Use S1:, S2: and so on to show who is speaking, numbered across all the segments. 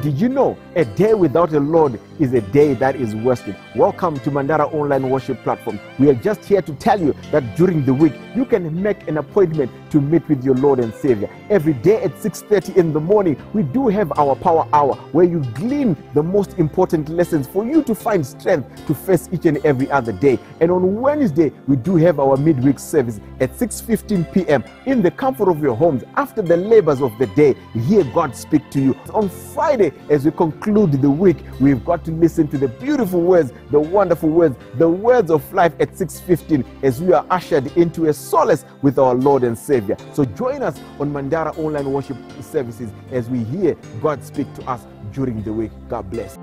S1: Did you know a day without the Lord is a day that is wasted? Welcome to Mandara Online Worship Platform. We are just here to tell you that during the week, you can make an appointment to meet with your Lord and Savior. Every day at 6:30 in the morning, we do have our Power Hour where you glean the most important lessons for you to find strength to face each and every other day. And on Wednesday, we do have our midweek service at 6:15 p.m. in the comfort of your homes after the labors of the day. Hear God speak to you. On Friday, as we conclude the week, we've got to listen to the beautiful words, the wonderful words, the words of life at 6:15 as we are ushered into a solace with our Lord and Savior. So join us on Mandara Online Worship Services as we hear God speak to us during the week. God bless.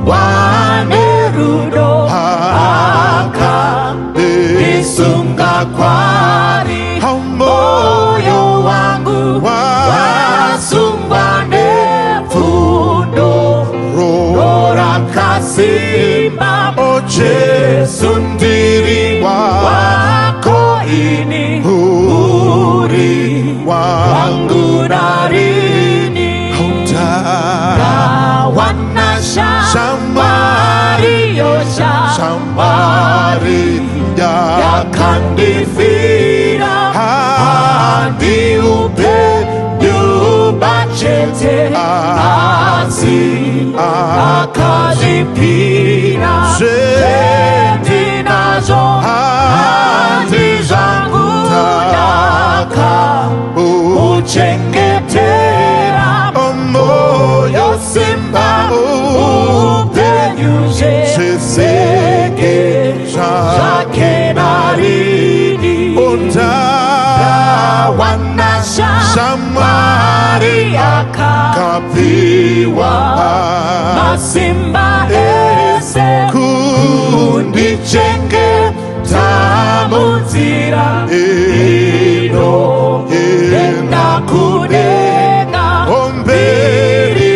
S2: Wanerudo akanisunga kwari moyo wangu wasungwa nefundo Rora kasimba Jesu ndiri wako ini uri wangu narini Kawana Shamari yakandifira hadi upendubachete asi akazipira zendi nazo hadi zangu naka uchengetera moyo simba Seke Jake Narini Wana Shamari Kapiwa Masimba Ese Kundi Chenge Tamuzira Ino Enda Kudega Omberi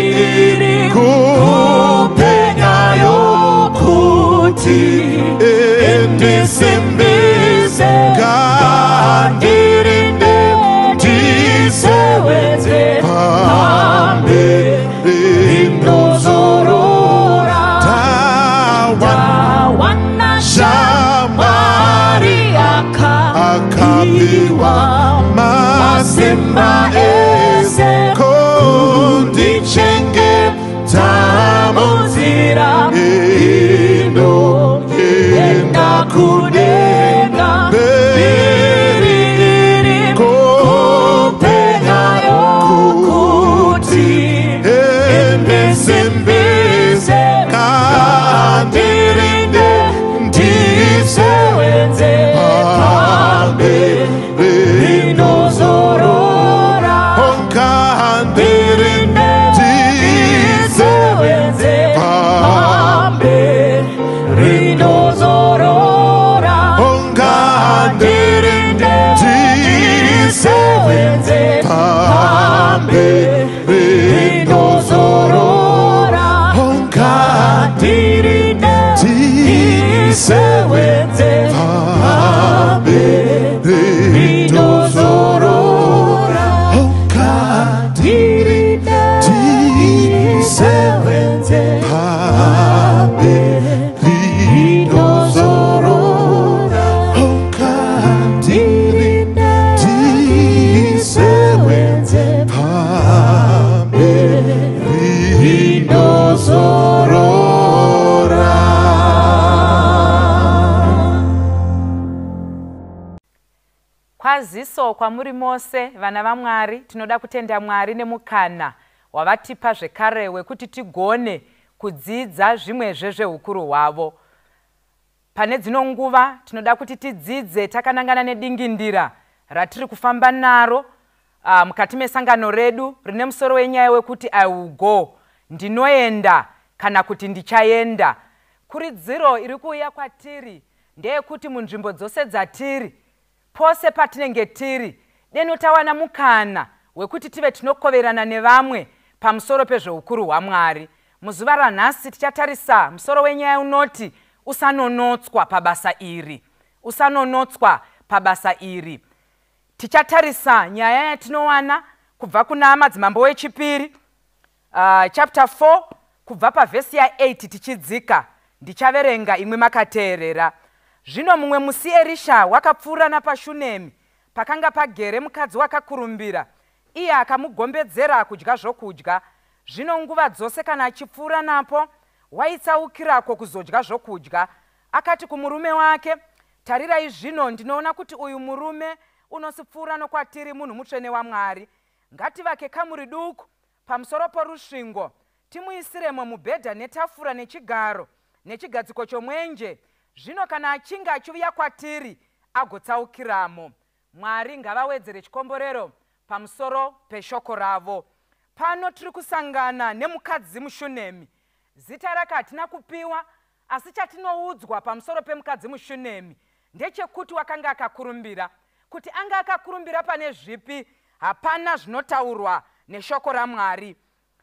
S2: Endesimbise Gandirinde Tiseweze Pambe Indozorora Tawana Shamari Akabiwa Masimba Ese Kundi Chenge Tamuzira Kudega Biri Kupega Yokuti Endesimbise Kandirinde Ndisewenze Pambe Rinozorora Kandirinde Ndisewenze Pambe Rinozorora Sewenze Pambe Rinozorora Onkadirinde Sewenze Pambe Rinozorora Onkadirinde Sewenze Pambe Rinozorora.
S3: Kwaziso kwa muri mose vana vaMwari tinoda kutenda Mwari nemukana wavatipa zvekare wekuti tigone kudzidza zvimwe zvezveukuru hwavo. Pane dzino nguva tinoda kuti tidzidze takanangana nedingindira ratiri kufamba naro mukati mesangano redu rine musoro wenyaya wekuti I will go, ndinoenda kana kuti ndichaenda. Kuridziro iri kuuya kwatiri ndeyekuti munzvimbo dzose dzatiri pose patinenge tiri denotawana mukana wekuti tive tinokoverana nevamwe pamusoro pezveukuru hwaMwari. Muzuva ranhasi tichatarisa musoro wenyaya unoti usanonotswa pabasa iri. Usanonotswa pabasa iri. Tichatarisa nyaya yatinowana kubva kuna madzimambo wechipiri chapter 4 kubva pavhesi ya8 tichidzika. Ndichaverenga imwe makateerera. Zvino mumwe musi Erisha wakapfuura napaShunemi pakanga pagere mukadzi wakakurumbira. Iye akamugombedzera kudya zvokudya. Zvino nguva dzose kana achipfuura napo waitsaukirako kuzodya zvokudya. Akati kumurume wake, tarirai zvino ndinoona kuti uyu murume unosipfuura nokwatiri munhu mutsvene waMwari. Ngativake kamuri duku pamusoro porusvingo, timuisiremo mubhedha netafura nechigaro nechigadziko chomwenje. Zvino kana achinge achiuya kwatiri agotsaukiramo. Mwari ngavawedzere chikomborero pamusoro peshoko ravo. Pano tiri kusangana nemukadzi muShunemi. Zita rake hatina kupiwa, asi chatinoudzwa pamusoro pemukadzi muShunemi ndechekuti wakanga akakurumbira. Kuti anga akakurumbira pane zvipi hapana zvinotaurwa neshoko raMwari.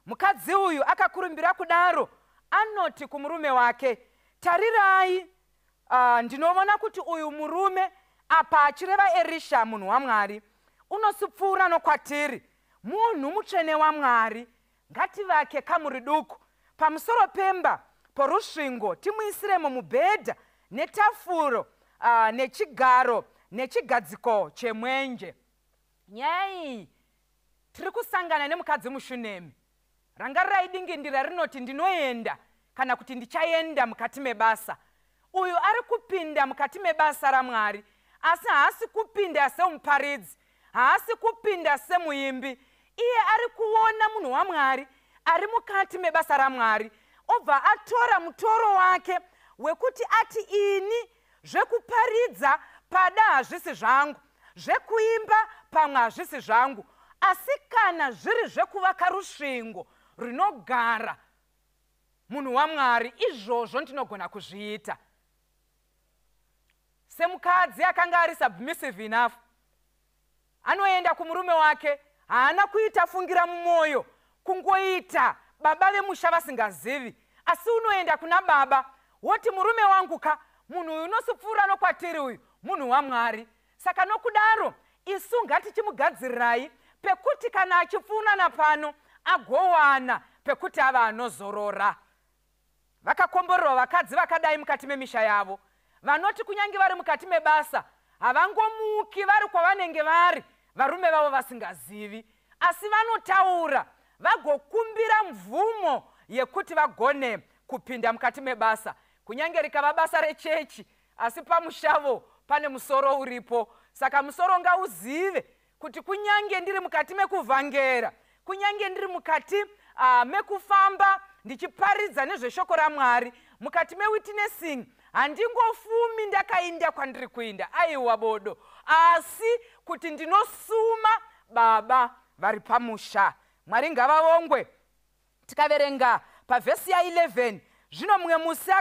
S3: Mukadzi uyu akakurumbira kudaro, anoti kumurume wake, tarirai, ndinoona kuti uyu murume apa achireva Erisha munhu waMwari unosipfuura nokwatiri, munhu mutsvene waMwari. Ngativake kamuri duku pamusoro pemba porusvingo, timuisiremo mubhedha netafuro nechigaro nechigadziko chemwenje. Nyaya iyi tiri kusangana nemukadzi muShunemi. Rangarirai dingindira rinoti ndinoenda kana kuti ndichaenda mukati mebasa. Uyu ari kupinda mukati mebasa raMwari, asi haasi kupinda semuparidzi, haasi kupinda semuimbi. Iye ari kuona munhu waMwari ari mukati mebasa raMwari, obva atora mutoro wake wekuti ati ini zvekuparidza pada hazvisi zvangu, zvekuimba pamwe hazvisi zvangu, asi kana zviri zvekuvaka rusvingo rinogara munhu waMwari, izvozvo ndinogona kuzviita. Semukadzi akanga ari submissive enough, anoenda kumurume wake, haana kuita fungira mumwoyo, kungoita baba vemusha vasingazivi, asi unoenda kuna baba woti murume wangu ka munhu uyu unosipfuura nokwatiri uyu munhu waMwari. Saka nokudaro isu ngatichimugadzirirai pekuti kana achipfuura napano agowana pekuti ava anozorora. Vakakomborerwa vakadzi vakadai mukati memisha yavo, vanoti kunyange vari mukati mebasa havangomuki vari kwavanenge vari varume vavo vasingazivi, asi vanotaura vagokumbira mvumo yekuti vagone kupinda mukati mebasa. Kunyange rikava basa rechechi, asi pamushavo pane musoro uripo. Saka musoro ngauzive kuti kunyange ndiri mukati mekuvhangera, kunyange ndiri mukati mekufamba ndichiparidza nezveshoko raMwari, mukati mewitnessing, handingofumi ndakainda kwandiri kuinda, aiwa bodo, asi kuti ndinosuma baba vari pamusha. Mwari ngavavongwe. Tikaverenga pavhesi ya11, zvino mumwe musi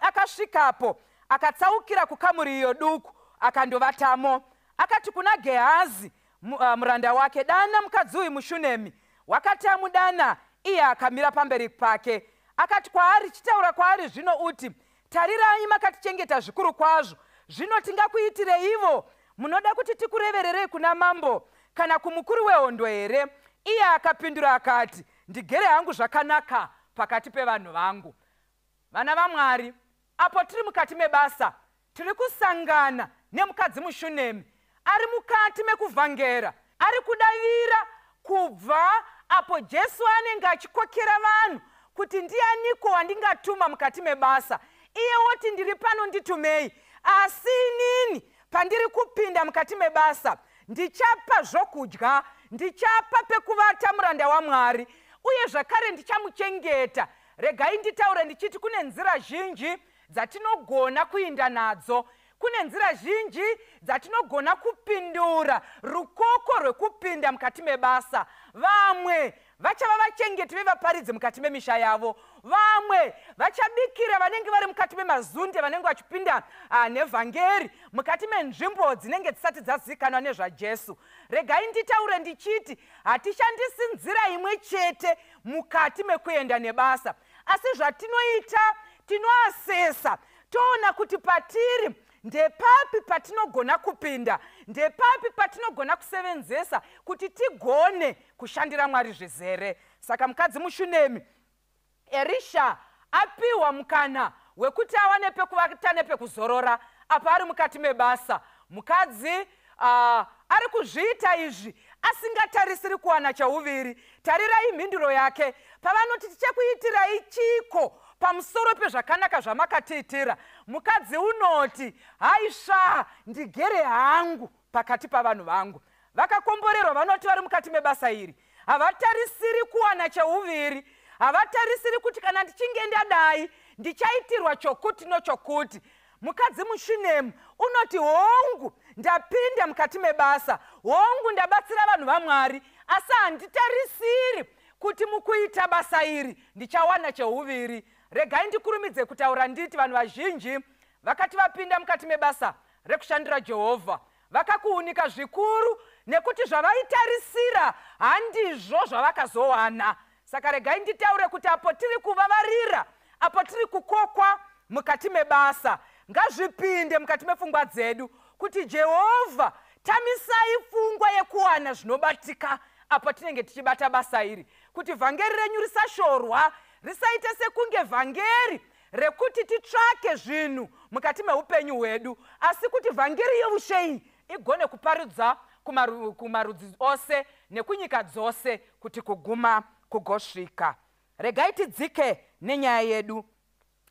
S3: akasvikapo akatsaukira kukamuri iyo duku akandovatamo. Akati kuna Gehazi muranda wake, dana mukadzi uyu muShunemi. Wakati amudana, iye akamira pamberi pake. Akati kwaari, chitaura kwaari zvino uti, tarirai makatichengeta zvikuru kwazvo, zvino tingakuitire ivo? Munoda kuti tikurevererei kuna mambo kana kumukuru wehondo here? Iye akapindura akati, ndigere hangu zvakanaka pakati pevanhu vangu. Vana vaMwari, apo tiri mukati mebasa, tiri kusangana nemukadzi muShunemi ari mukati mekuvhangera, ari kudavira kubva apo Jesu anenge achikokera vanhu kuti ndianiko wandingatuma mukati mebasa. Iye woti ndiri pano, nditumei. Asi inini pandiri kupinda mukati mebasa, ndichapa zvokudya, ndichapa pekuvata muranda waMwari, uye zvakare ndichamuchengeta. Regai nditaure ndichiti kune nzira zhinji dzatinogona kuinda nadzo, kune nzira zhinji dzatinogona kupindura rukoko rwekupinda mukati mebasa. Vamwe vachava vachengeti vevaparidzi mukati memisha yavo, vamwe vachabikira vanenge vari mukati memazunde vanenge vachipinda nevhangeri mukati menzvimbo dzinenge dzisati dzazikanwa nezvaJesu. Regai nditaure ndichiti hatishandisi nzira imwe chete mukati mekuenda nebasa, asi zvatinoita tinoasesa toona kuti patiri ndepapi patinogona kupinda, ndepapi patinogona kusevenzesa kuti tigone kushandira Mwari zvizere. Saka mukadzi muShunemi Erisha apiwa mukana wekuti awane pekuvata nepekuzorora apa ari mukati mebasa. Mukadzi ari kuzviita izvi asingatarisiri kuwana chauviri. Tarirai mhinduro yake pavanoti tichakuitirai chiko pamusoro pezvakanaka zvamakatiitira. Mukadzi unoti haisva ndigere hangu pakati pavanhu vangu. Vakakomborerwa vanoti vari mukati mebasa iri havatarisiri kuwana chauviri, havatarisiri kuti kana ndichinge ndadai ndichaitirwa chokuti nochokuti. Mukadzi muShunemi unoti hongu ndapinda mukati mebasa, hongu ndabatsira vanhu vaMwari, asi handitarisiri kuti mukuita basa iri ndichawana cheuviri. Regai ndikurumidze kutaura nditi vanhu vazhinji vakati vapinda mukati mebasa rekushandira Jehovha vakakuunika zvikuru nekuti zvavaitarisira handizvo zvavakazowana. Saka regai nditaure kuti apo tiri kuvavarira, apo tiri kukokwa mukati mebasa, ngazvipinde mukati mepfungwa dzedu kuti Jehovha tamisai pfungwa yekuwana zvinobatika apo tinenge tichibata basa iri, kuti vhangeri renyu risashorwa, risaite sekunge vhangeri rekuti titsvake zvinhu mukati meupenyu hwedu, asi kuti vhangeri yeushe igone kuparidza kumarudzi ose nekunyika dzose kuti kuguma kugosvika. Regai tidzike nenyaya yedu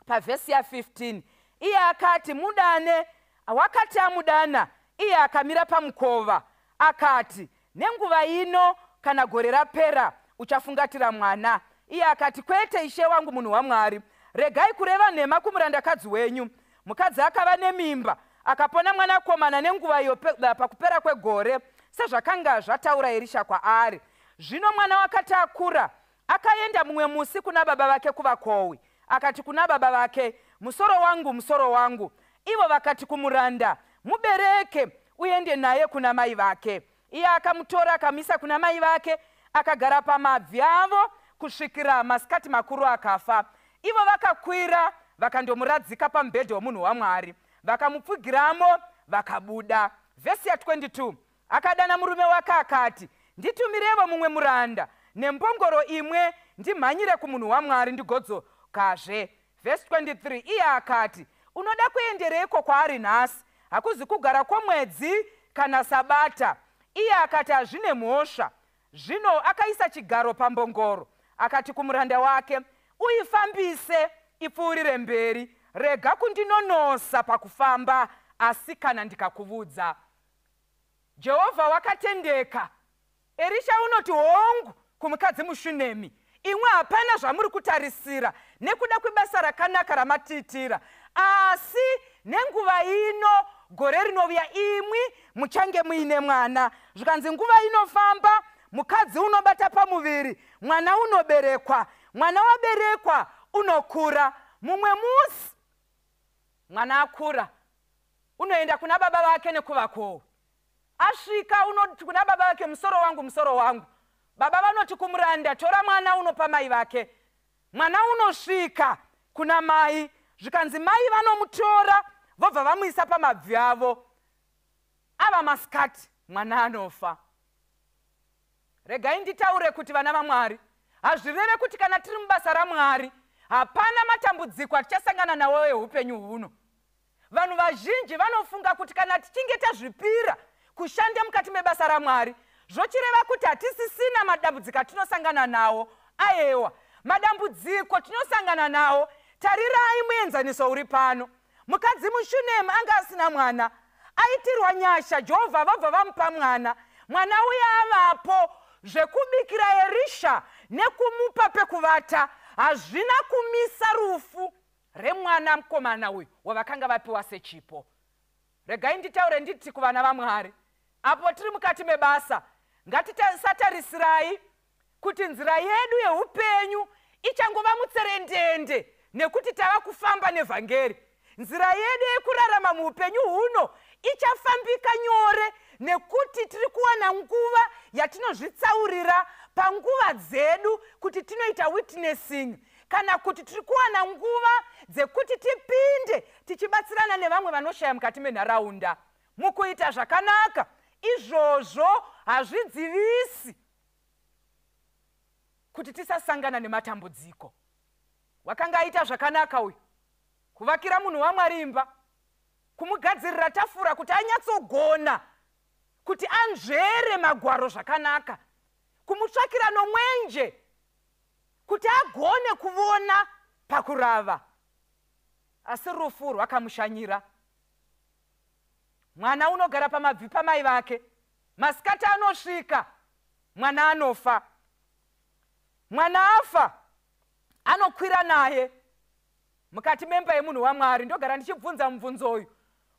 S3: pavhesi ya15. Iye akati mudane, wakati amudana iye akamira pamukova akati nenguva ino kana gore rapera uchafungatira mwana. Iye akati kwete ishe wangu munhu waMwari, regai kureva nhema kumurandakadzi wenyu. Mukadzi akava nemimba akapona mwanakomana nenguva iyo pakupera kwegore sezvakanga zvataura Erisha kwaari. Zvino mwana wakati akura akaenda mumwe musi kuna baba vake kuvakohwi, akati kuna baba vake musoro wangu, musoro wangu. Ivo vakati kumuranda mubereke uende naye kuna mai vake. Iye akamutora akamisa kuna mai vake akagara pamabvi avo kusvikira masikati makuru akafa. Ivo vakakwira vakandomuradzika pamubhedha womunhu waMwari, vakamupfugiramo vakabuda. Vhesi ya22 akadana murume wake akati nditumirevo mumwe muranda nembongoro imwe ndimhanyire kumunhu waMwari ndigodzokazve. Vhesi 23 iye akati unoda kuendereiko kwaari nhasi? Hakuzi kugara kwomwedzi kana sabata. Iye akati hazvine mhosva. Zvino akaisa chigaro pambongoro akati kumuranda wake uifambise ipfuurire mberi, rega kundinonosa pakufamba, asi kana ndikakuvudza. Jehovha wakatendeka. Erisha unoti hongu kumukadzi muShunemi, imwe hapana zvamuri kutarisira nekuda kwebasa rakanaka ramatiitira, asi nenguva ino gore rinovya imwi muchange muine mwana. Zvikanzi nguva inofamba mukadzi unobata pamuviri, mwana unoberekwa, mwana waberekwa unokura. Mumwe musi mwana akura unoenda kuna baba vake nekuvakohwi. Asvika unoti kuna baba vake musoro wangu, musoro wangu. Baba vanoti kumuranda tora mwana unopa mai vake. Mwana unosvika kuna mai, zvikanzi mai vanomutora vobva vamuisa pamabvi avo. Ava masikati mwana anofa. Regai nditaure kuti vana vaMwari hazvireve kuti kana tiri mubasa raMwari hapana matambudziko atichasangana nawo eupenyu huno. Vanhu vazhinji vanofunga kuti kana tichinge tazvipira kushanda mukati mebasa raMwari zvochireva kuti hatisisina madambudziko atinosangana nawo. Aiwa, madambudziko tinosangana nawo. Tarirai muenzaniso uri pano. Mukadzi muShunemi anga asina mwana, aitirwa nyasha, Jehovha vabva vamupa mwana. Mwana uya avapo, zvekubikira Erisha nekumupa pekuvata hazvina kumisa rufu remwana mukomana uyu wavakanga vapiwa sechipo. Regai nditaure nditi kuvana vaMwari, apo tiri mukati mebasa ngatisatarisirai kuti nzira yedu yeupenyu ichangova mutserendende nekuti tava kufamba nevhangeri. Nzira yedu yekurarama muupenyu huno ichafambika nyore nekuti tiri kuwana nguva yatinozvitsaurira panguva dzedu kuti tinoita witnessing kana kuti tiri kuwana nguva dzekuti tipinde tichibatsirana nevamwe vanoshaya mukati menharaunda mukuita zvakanaka. Izvozvo hazvidzivisi kuti tisasangana nematambudziko. Wakanga aita zvakanaka uyu, kuvakira munhu waMwari imba, kumugadzirira tafura kuti anyatsogona kuti anzvere magwaro zvakanaka, kumutsvakira nomwenje kuti agone kuona pakurava. Asi rufu rwakamushanyira. Mwana unogara pamabvi pamai vake, masikati anosvika mwana anofa. Mwana afa, anokwira naye mukati memba yemunhu waMwari. Ndogara ndichibvunza mubvunzo uyu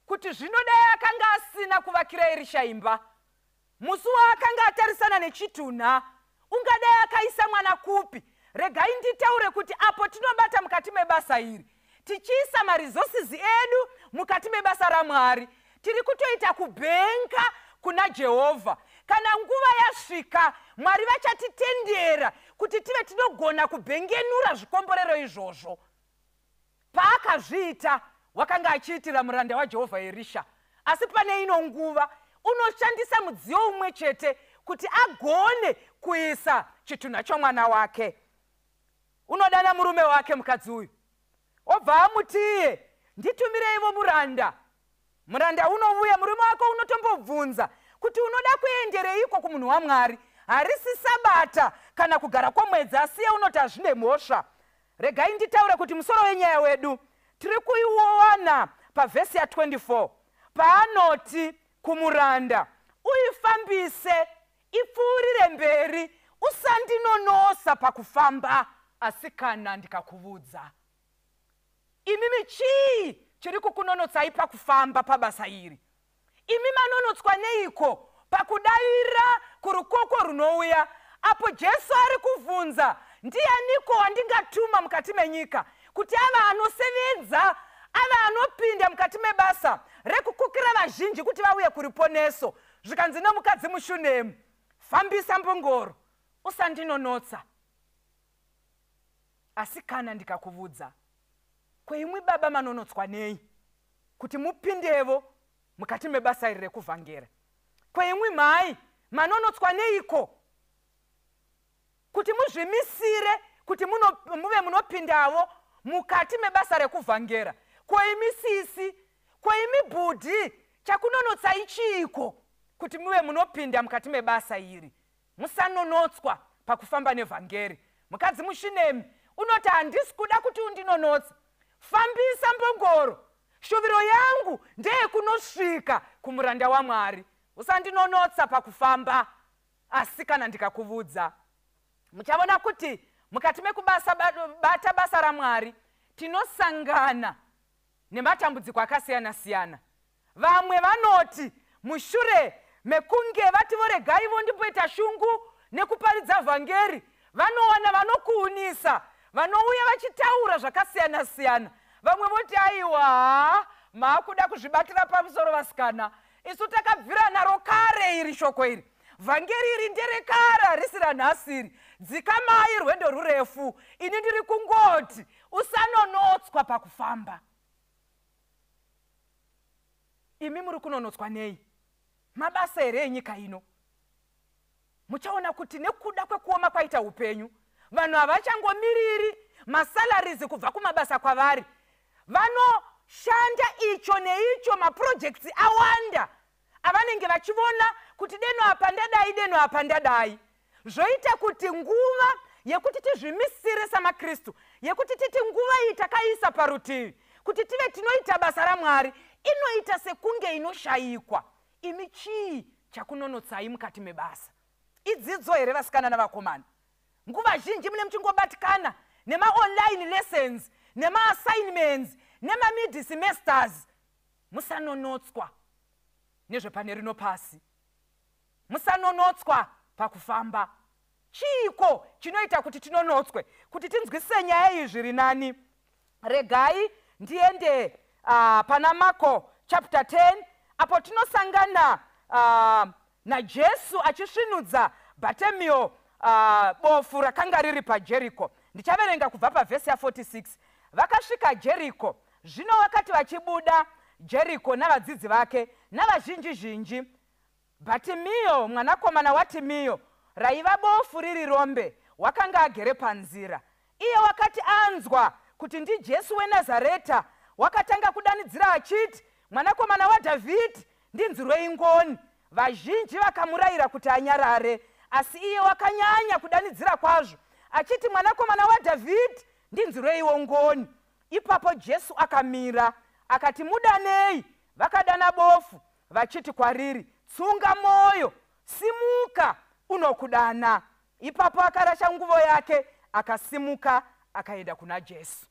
S3: kuti zvinodai akanga asina kuvakira Erisha imba, musi waakanga atarisana nechitunha, ungadai akaisa mwana kupi? Regai nditaure kuti apo tinobata mukati mebasa iri, tichiisa maresources edu mukati mebasa raMwari, tiri kutoita kubhenga kuna Jehovha. Kana nguva yasvika, Mwari vachatitendera kuti tive tinogona kubhengenura zvikomborero izvozvo. Paakazviita, wakanga achiitira muranda waJehovha Erisha. Asi pane ino nguva unoshandisa mudziyo umwe chete kuti agone kuisa chitunha chomwana wake. Unodana murume wake mukadzi uyu, obva amutiye, nditumireivo muranda. Muranda unouya, murume wako unotombobvunza kuti unoda kuendereiko kumunhu waMwari? Harisi Sabata kana kugara kwomwedzi, asiye unoti hazvine mhosva. Regai nditaure kuti musoro wenyaya wedu tiri kuiwana pavhesi ya24 paanoti kumuranda, uifambise, ipfuurire mberi, usandinonosa pakufamba, asi kana ndikakuvudza. Imimi chii chiri kukunonotsai pakufamba pabasa iri? Imi manonotswa neiko pakudavira kurukoko runouya, apo Jesu ari kuvunza, ndianiko wandingatuma mukati menyika kuti ava anosevedza, ava anopinda mukati mebasa rekukukira vazhinji kuti vauye kuriponeso? Zvikanzi nemukadzi muShunemu, fambisa mbongoro, usandinonotsa, asi kana ndikakuvudza. Kweimwi baba manonotswa nei kuti mupindevo mukati mebasa iri rekuvhangera? Kweimwi mai manonotswa neiko kuti muzvimisire kuti muve munopindavo mukati mebasa rekuvhangera? Kweimwi sisi, kweimwi bhudhi, chakunonotsai chiiko kuti muve munopinda mukati mebasa iri? Musanonotswa pakufamba nevhangeri. Mukadzi muShunemu unoti handisi kuda kuti undinonotsa, fambisa mbongoro, shuviro yangu ndeye kunosvika kumuranda waMwari, usandinonotsa pakufamba, asi kana ndikakuvudza. Muchaona kuti mukati mekubata basa raMwari tinosangana nematambudziko akasiyana siyana. Vamwe vanoti mushure mekunge vati voregai ndimboita shungu nekuparidza vhangeri, vanowana vanokuunisa, vanouya vachitaura zvakasiyana siyana. Vamwe voti aiwa, maakuda kuzvibatira pamusoro vasikana, isu takabvira naro kare iri shoko iri. Vhangeri iri nderekara, harisi ranhasiri. Dzikamai, rwendo rurefu. Ini ndiri kungoti usanonotswa pakufamba. Imi muri kunonotswa nei? Mabasa ere enyika ino? Muchaona kuti nekuda kwekuoma kwaita upenyu, vanhu havachangomiriri masalarizi kubva kumabasa kwavari. Vanoshanda icho neicho, maprojects awanda avanenge vachivona kuti deno apa ndadai, deno apa ndadai. Zvoita kuti nguva yekuti tizvimisire samaKristu, yekuti titi nguva iyi takaisa parutivi kuti tive tinoita basa raMwari, inoita sekunge inoshayikwa. Imi chii chakunonotsai mukati mebasa? Idzidzo here vasikana navakomana? Nguva zhinji mune muchingobatikana nema-online lessons, nema-assignments, nema-mid semesters. Musanonotswa nezvepane rino pasi. Musanonotswa pakufamba. Chiiko chinoita kuti tinonotswe, kuti tinzwisise nyaya iyi zviri nani? Regai ndiende pana Marko chapter 10, apo tinosangana naJesu achisvinudza Bhatemio bofu rakanga riri paJeriko. Ndichaverenga kubva pavhesi ya46. Vakasvika Jeriko. Zvino wakati vachibuda Jeriko navadzidzi vake navazhinji zhinji, Bhatimio mwanakomana waTimio, raiva bofu riri rombe, wakanga agere panzira. Iye wakati anzwa kuti ndiJesu weNazareta, wakatanga kudanidzira achiti, mwanakomana waDhavhidhi, ndinzwirei ngoni. Vazhinji vakamurayira kuti anyarare, asi iye wakanyanya kudanidzira kwazvo, achiti, mwanakomana waDhavhidhi, ndinzwireiwo ngoni. Ipapo Jesu akamira, akati, mudanei. Vakadana bofu, vachiti kwariri, tsunga moyo, simuka, unokudana. Ipapo akarasha nguvo yake, akasimuka, akaenda kuna Jesu.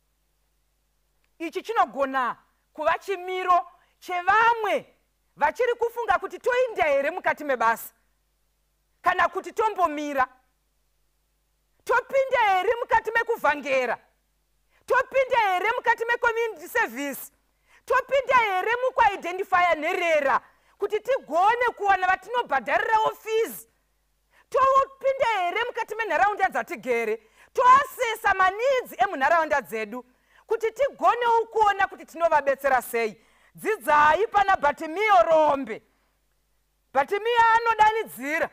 S3: Ichi chinogona kuva chimiro chevamwe vachiri kufunga kuti toinda here mukati mebasa, kana kuti tombomira, topinda here mukati mekuvhangera, topinda here mukati mecommunity service, topinda here mukuidentifya nherera kuti tigone kuwana vatinobhadharirawo fees, topinda here mukati menharaunda dzatigere, toasesa manidzi emunharaunda dzedu kuti tigonewo kuona kuti tinovabetsera sei. Dzidzai pana Bhatimio rombe. Bhatimio anodanidzira,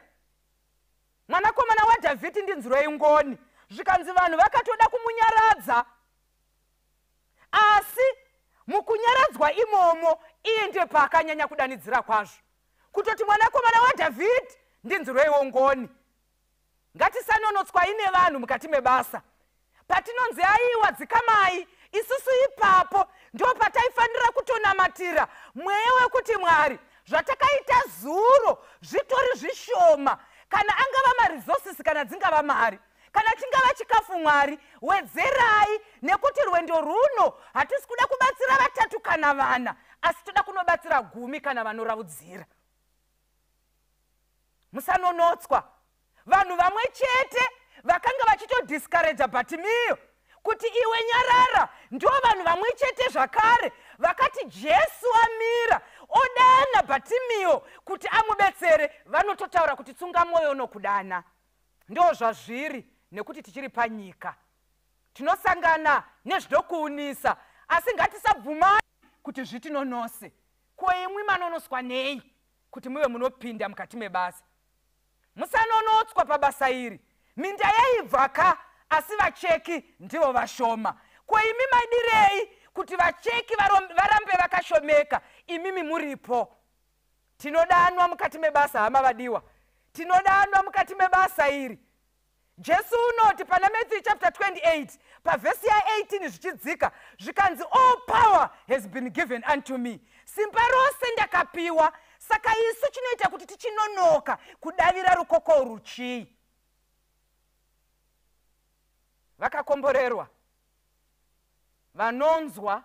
S3: mwanakomana waDhavhidhi, ndinzwirei ngoni. Zvikanzi vanhu vakatoda kumunyaradza, asi mukunyaradzwa imomo iye ndiye paakanyanya kudanidzira kwazvo, kutoti mwanakomana waDhavhidhi, ndinzwireiwo ngoni. Ngatisanonotswa ine vanhu mukati mebasa. Patinonzi aiwa dzikamai, isusu ipapo ndo pataifanira kutonamatira mweya wekuti Mwari, zvatakaita zuro zvitori zvishoma, kana angava maresources kana dzingava mari, kana chingava chikafu. Mwari, wedzerai, nekuti rwendo runo hatisi kuda kubatsira 3 kana 4, asi toda kunobatsira 10 kana vanoraudzira. Musanonotswa. Vanhu vamwe chete vakanga vachitodiscourage Bhatimio kuti iwe nyarara, ndo vanhu vamwe chete zvakare vakati Jesu amira odana Bhatimio kuti amubetsere, vanototaura kuti tsunga moyo unokudana. Ndo zvazviri, nekuti tichiri panyika tinosangana nezvinokuunisa, asi ngatisabvumai kuti zvitinonose. Ko imwi manonoswa nei kuti muve munopinda mukati mebasa? Musanonotswa pabasa iri. Minda yaibvaka, asi vacheki ndivo vashoma. Ko imi madirei kuti vacheki varambe vakashomeka, imimi muripo. Tinodanwa mukati mebasa, hama vadiwa. Tinodanwa mukati mebasa iri. Jesu unoti pana Matthew chapter 28, pavhesi ya18 zvichidzika, zvikanzi all power has been given unto me. Simba rose ndakapiwa, saka isu chinoita kuti tichinonoka kudavira rukoko ruchii. Vakakomborerwa vanonzwa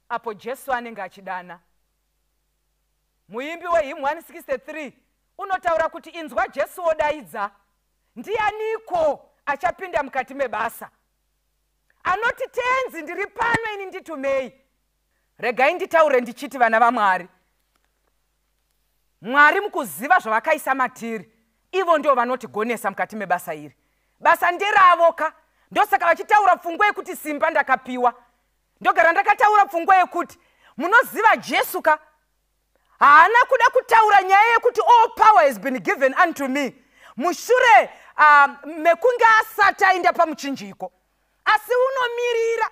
S3: apo Jesu anenge achidana. Muimbi wehymn 163 unotaura kuti inzwa Jesu odaidza. Ndianiko achapinda mukati mebasa? Anoti tenzi, ndiri pano, ini nditumei. Regai nditaure ndichiti, vana vaMwari, Mwari mukuziva zvavakaisa matiri, ivo ndio vanotigonesa mukati mebasa iri. Basa nderavoka, ndosaka vachitaura pfungwa yekuti simba ndakapiwa. Ndogara ndakataura pfungwa yekuti munoziva Jesu ka haana kuda kutaura nyaya yekuti all power has been given unto me mushure mekunge asati aenda pamuchinjiko, asi unomirira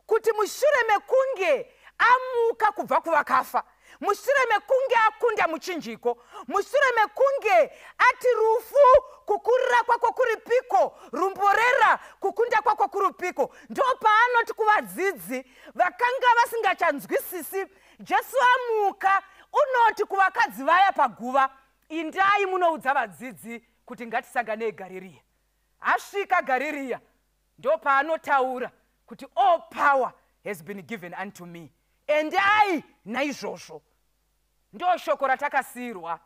S3: kuti mushure mekunge amuka kubva kuvakafa, mushure mekunge akunda muchinjiko, mushure mekunge ati rufu kukurira kwako kuri piko, rumborera kukunda kwako kuri piko, ndo paanoti kuvadzidzi vakanga vasingachanzwisisi. Jesu amuka unoti kuvakadzi vaya paguva, indai munoudza vadzidzi kuti ngatisanganei Garirea. Asvika Garirea, ndo paanotaura kuti all power has been given unto me. Endai naizvozvo. Ndo shoko ratakasirwa.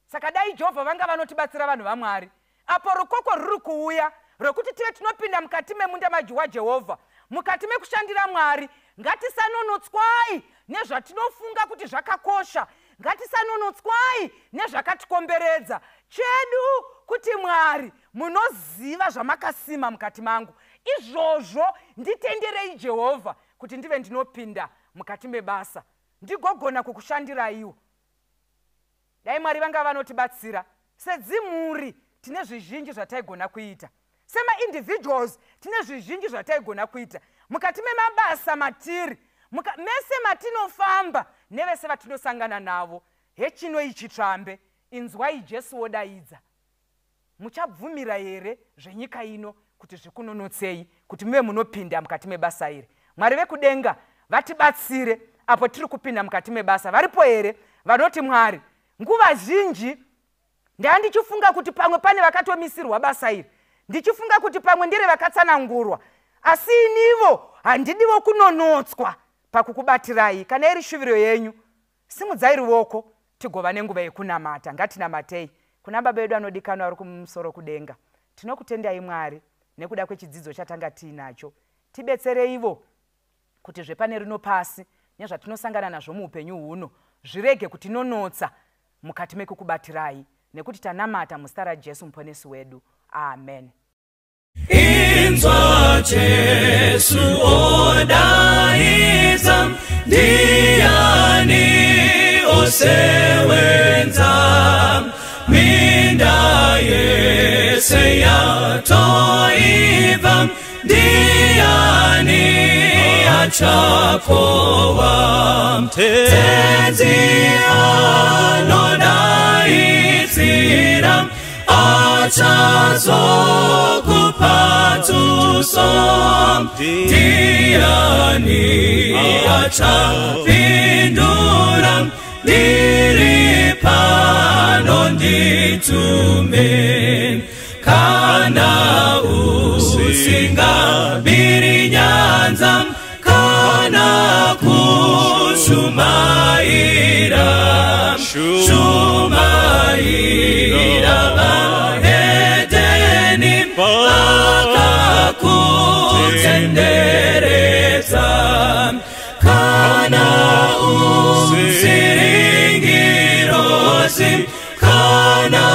S3: Saka dai Jehovha vanga vanotibatsira vanhu vaMwari, apo rukoko ruri kuuya rwekuti tive tinopinda mukati memunda maji waJehovha, mukati mekushandira Mwari, ngatisanonotswai nezvatinofunga kuti zvakakosha, ngatisanonotswai nezvakatikomberedza. chedu kuti Mwari munoziva zvamakasima mukati mangu. Izvozvo nditenderei Jehovha kuti ndive ndinopinda mukati mebasa ndigogona kukushandira iwo. Dai Mwari vanga vanotibatsira. Sedzimhuri tine zvizhinji zvataigona kuita. Sema individuals tine zvizhinji zvataigona kuita. Mukati memabasa matiri, mese matinofamba nevese vatinosangana navo. Hechino ichi tsvambe, inzwai Jesu odaidza. Muchabvumira here zvenyika ino kuti zvikunonotsei kuti muve munopinda mukati mebasa iri. Mwari vekudenga vatibatsire apo tiri kupinda mukati mebasa. Varipo here vanoti Mwari, nguva zhinji ndichifunga kuti pamwe pane vakatomisirwa basa iri, ndichifunga kuti pamwe ndiri vakatsanangurwa, asi inivo handidiwo kunonotswa pakukubatirai. Kana iri shuviro yenyu, simudzai ruoko tigova nenguva yekunamata. Ngatinamatei kuna Baba vedu anodikanwa vari kumusoro kudenga. Tinokutendai Mwari nekuda kwechidzidzo chatanga tiinacho. Tibetserei ivo kuti zvepane rino pasi nezvatinosangana nazvo muupenyu huno zvirege kutinonotsa mukati mekukubatirai, nekuti tanamata muzita raJesu muponesi wedu. Amen.
S2: Inzwa Jesu odaidza, ndiani osewenza, minda yese yatoiva, ndiani achakowa, tenzi anodaidzira, achazokupatuso, ndiani achapindura, ndiri pano nditume, kana usingabiri nyanza, kana kushumaira, shumaira vahedeni vakakutenderedza, kana usiringirosi, kana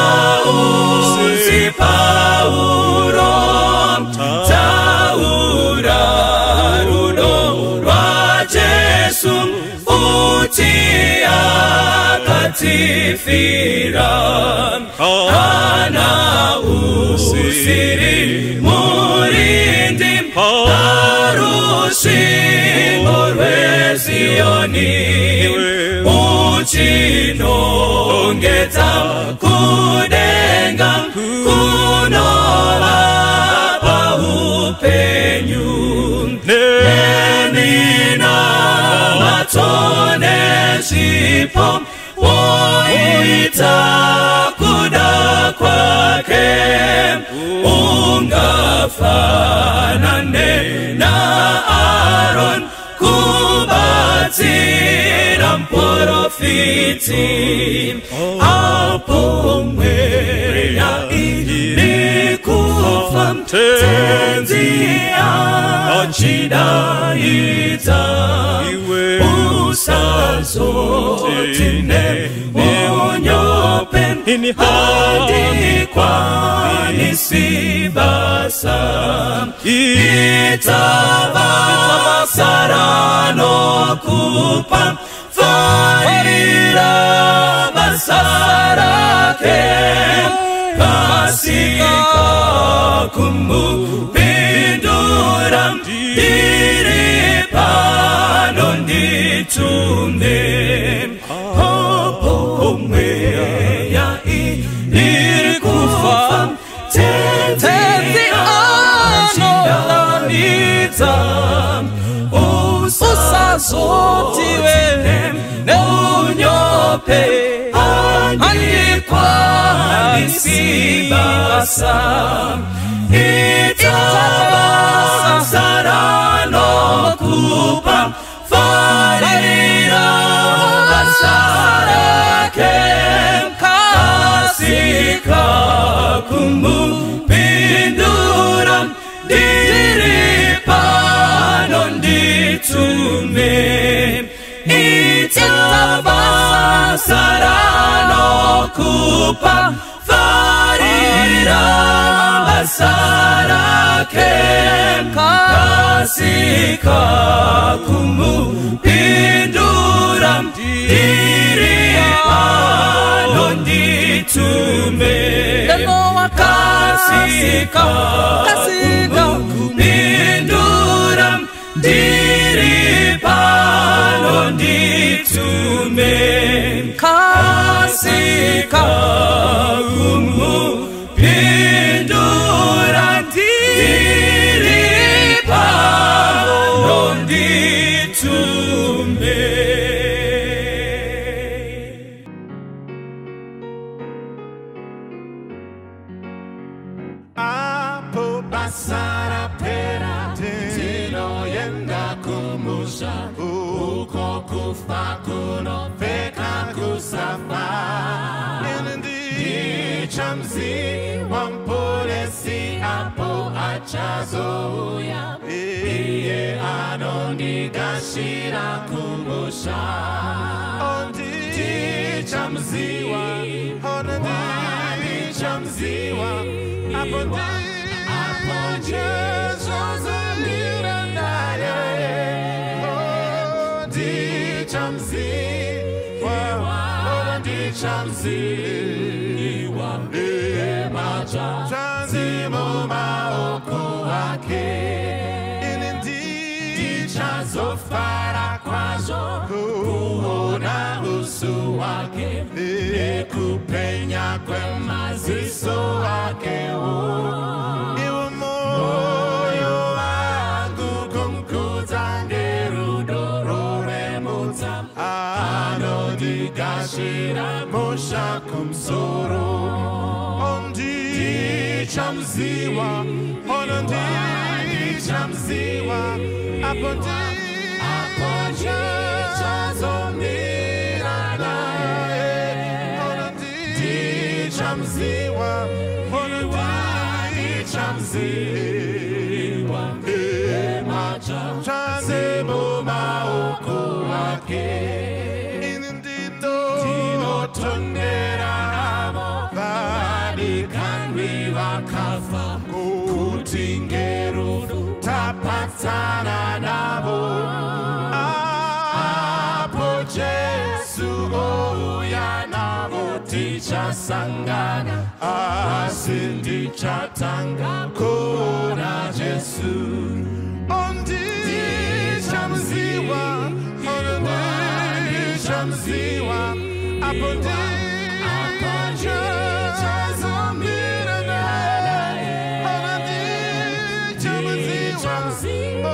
S2: usi Pauro, taura rudo rwa Jesu, uti akatifira, kana usiri murindi, parusvingo rweZioni, uchinongedza kudenga, kunova paupenyu, nemina matone zvipo, woita kuda kwake, ungafanane naAron, kubatsira muprofiti, apo mweya iri kufa, tenzi achidaidza, usazoti neunyope, handikwanisi basa, ita basa ranokupa, farira basa rake, kasika kumupindura, ndiri pano nditume, apo mweya iri kufa, tenzi anolanidza, usazotiwe neunyope, handikwanisi basa, ita basa ranokupa, farira basa rake, kasika kumupindura, ndiri pano nditume, ita basa ranokupa, rake kasika kumupindura ndiri pano nditume kasika kumupindura ndiri pano nditume kasika kumupindura ndiri pano nditume.
S4: Pabasa pera tinoyenda kumusha uko kufa kunopfeka kusafa ndichamzi wampolesi apo achazouya iye anondigashira kumusha ndichamziwa ndichamziwa apo ndichamziwa emaja chanzimo maoko wake ndichazofara kwazvo kuona uso wake nekupenya kwemaziso wake iwo moyo wangu kumkudza ngerudo roremudza anondigashira musha kumsoro ndichamziwa ndichamziwa apo ndichazomira naye ndichamziwa ndichamziwa emaja chanzemo maoko wake tinotondera avo vadikanwi vakafa kuti ngerudo tapatsana navo apo Jesu ouya navo tichasangana asi ndichatanga kuona Jesu ndichamziwa ndichamziwa apo ndichazomira naye ndichamziwa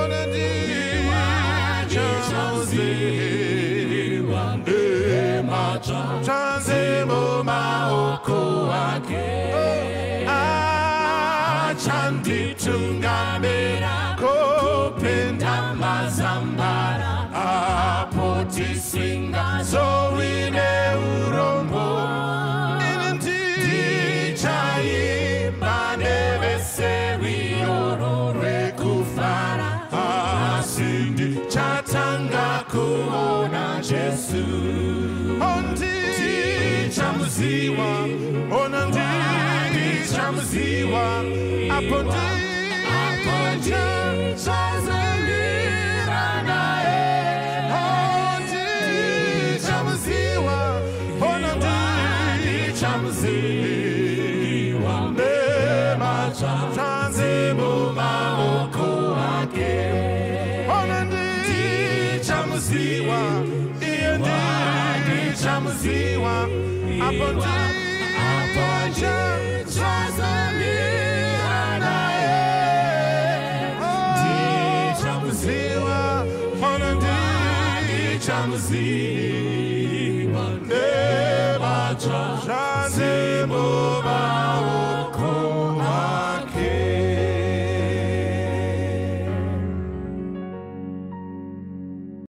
S4: emaja chanzemo maoko wake achanditungamira kupinda mazambara apo tisingazowine urombo ndichaimba neveserioro rekufara asi ndichatanga kuona Jesu ndichamziwa ndichamziwa apo ndichazomira naye ndichamziwa ndichamziwa nemaja chanzemo maoko wake ndichamziwa iye ndichamziwa apo ndichazomira naye ndichamziwa ndichamziwa nemaja chanzemo